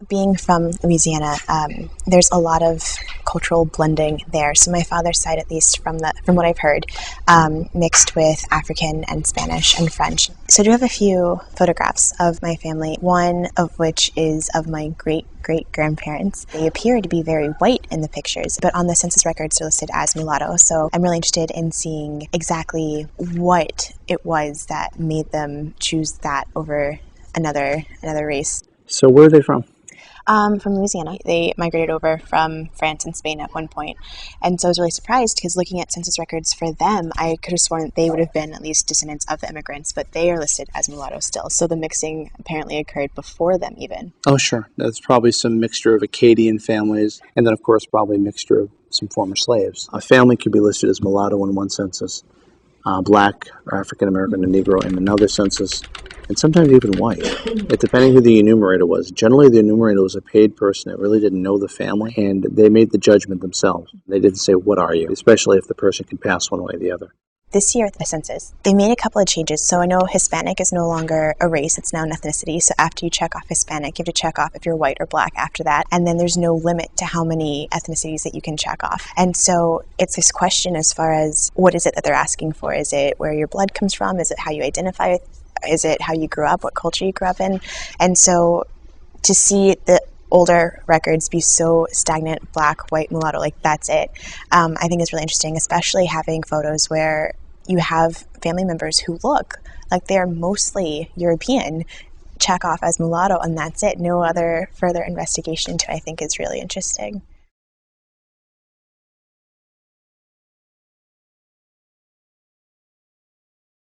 Being from Louisiana, there's a lot of cultural blending there. So my father's side, at least from what I've heard, mixed with African and Spanish and French. So I do have a few photographs of my family, one of which is of my great-great-grandparents. They appear to be very white in the pictures, but on the census records they're listed as mulatto. So I'm really interested in seeing exactly what it was that made them choose that over another race. So where are they from? From Louisiana. They migrated over from France and Spain at one point. And so I was really surprised because looking at census records for them, I could have sworn that they would have been at least descendants of the immigrants, but they are listed as mulatto still. So the mixing apparently occurred before them even. Oh, sure. That's probably some mixture of Acadian families, and then, of course, probably a mixture of some former slaves. A family could be listed as mulatto in one census, black or African American and Negro in another census, and sometimes even white. It depending who the enumerator was. Generally, the enumerator was a paid person that really didn't know the family, and they made the judgment themselves. They didn't say, "What are you?" especially if the person can pass one way or the other. This year at the census, they made a couple of changes. So I know Hispanic is no longer a race, it's now an ethnicity. So after you check off Hispanic, you have to check off if you're white or black after that. And then there's no limit to how many ethnicities that you can check off. And so it's this question as far as what is it that they're asking for? Is it where your blood comes from? Is it how you identify? Is it how you grew up, what culture you grew up in? And so to see the older records be so stagnant, black, white, mulatto, like that's it, I think is really interesting, especially having photos where you have family members who look like they're mostly European, check off as mulatto, and that's it. No other further investigation into it, I think, is really interesting.